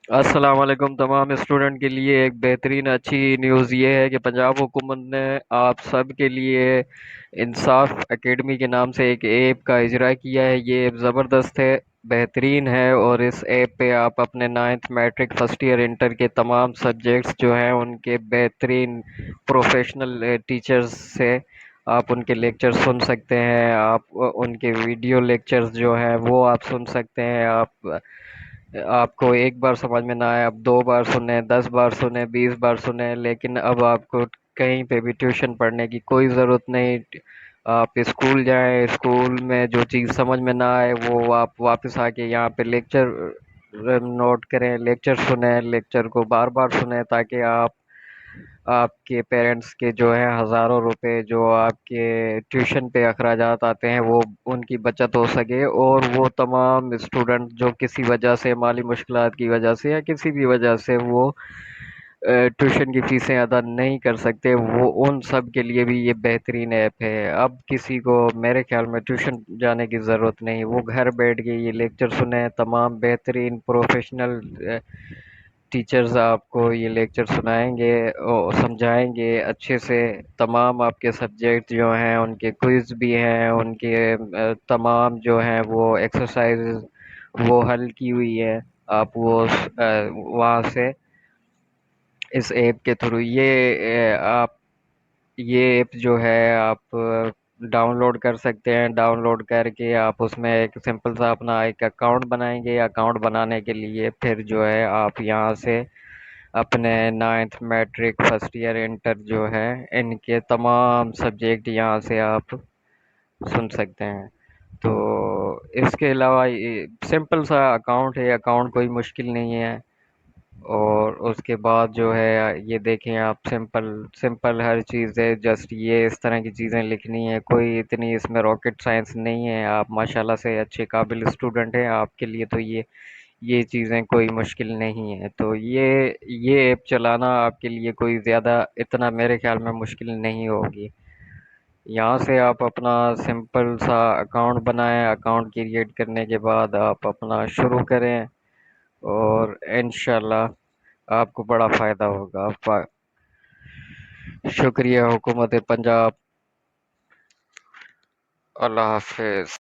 السلام علیکم تمام اسٹوڈنٹ کے لیے ایک بہترین اچھی نیوز یہ ہے کہ پنجاب حکومت نے آپ سب کے لیے انصاف اکیڈمی کے نام سے ایک ایپ کا اجرا کیا ہے۔ یہ ایپ زبردست ہے، بہترین ہے، اور اس ایپ پہ آپ اپنے 9th matric first year inter کے تمام سبجیکٹس جو ہیں ان کے بہترین پروفیشنل ٹیچرز سے آپ ان کے لیکچر سن سکتے ہیں۔ آپ ان کے ویڈیو لیکچرز جو ہیں وہ آپ سن سکتے ہیں۔ آپ کو ایک بار سمجھ میں نہ آئے، اب 2 بار سنیں، 10 بار سنیں، 20 بار سنیں، لیکن اب آپ کو کہیں پہ بھی ٹیوشن پڑھنے کی کوئی ضرورت نہیں۔ آپ اسکول جائیں، اسکول میں جو چیز سمجھ میں نہ آئے وہ آپ واپس آ کے یہاں پہ لیکچر نوٹ کریں، لیکچر سنیں، لیکچر کو بار بار سنیں، تاکہ آپ کے پیرنٹس کے جو ہے ہزاروں روپے جو آپ کے ٹیوشن پہ اخراجات آتے ہیں وہ ان کی بچت ہو سکے، اور وہ تمام اسٹوڈنٹ جو کسی وجہ سے مالی مشکلات کی وجہ سے یا کسی بھی وجہ سے وہ ٹیوشن کی فیسیں ادا نہیں کر سکتے، وہ ان سب کے لیے بھی یہ بہترین ایپ ہے۔ اب کسی کو میرے خیال میں ٹیوشن جانے کی ضرورت نہیں، وہ گھر بیٹھ کے یہ لیکچر سنیں، تمام بہترین پروفیشنل ٹیچرز آپ کو یہ لیکچر سنائیں گے اور سمجھائیں گے اچھے سے۔ تمام آپ کے سبجیکٹ جو ہیں ان کے کوئز بھی ہیں، ان کے تمام جو ہیں وہ ایکسرسائز وہ حل کی ہوئی ہے۔ آپ وہ وہاں سے اس ایپ کے تھرو آپ یہ ایپ جو ہے آپ ڈاؤن لوڈ کر سکتے ہیں۔ ڈاؤن لوڈ کر کے آپ اس میں ایک سمپل سا اپنا ایک اکاؤنٹ بنائیں گے۔ اکاؤنٹ بنانے کے لیے پھر جو ہے آپ یہاں سے اپنے 9th matric first year inter جو ہے ان کے تمام سبجیکٹ یہاں سے آپ سن سکتے ہیں۔ تو اس کے علاوہ سمپل سا اکاؤنٹ ہے، اکاؤنٹ کوئی مشکل نہیں ہے۔ اور اس کے بعد جو ہے یہ دیکھیں آپ سمپل سمپل ہر چیز ہے، جسٹ یہ اس طرح کی چیزیں لکھنی ہے، کوئی اتنی اس میں راکٹ سائنس نہیں ہے۔ آپ ماشاءاللہ سے اچھے قابل اسٹوڈنٹ ہیں، آپ کے لیے تو یہ چیزیں کوئی مشکل نہیں ہے۔ تو یہ ایپ چلانا آپ کے لیے کوئی زیادہ اتنا میرے خیال میں مشکل نہیں ہوگی۔ یہاں سے آپ اپنا سمپل سا اکاؤنٹ بنائیں، اکاؤنٹ کریٹ کرنے کے بعد آپ اپنا شروع کریں، اور انشاءاللہ آپ کو بڑا فائدہ ہوگا۔ شکریہ حکومت پنجاب۔ اللہ حافظ۔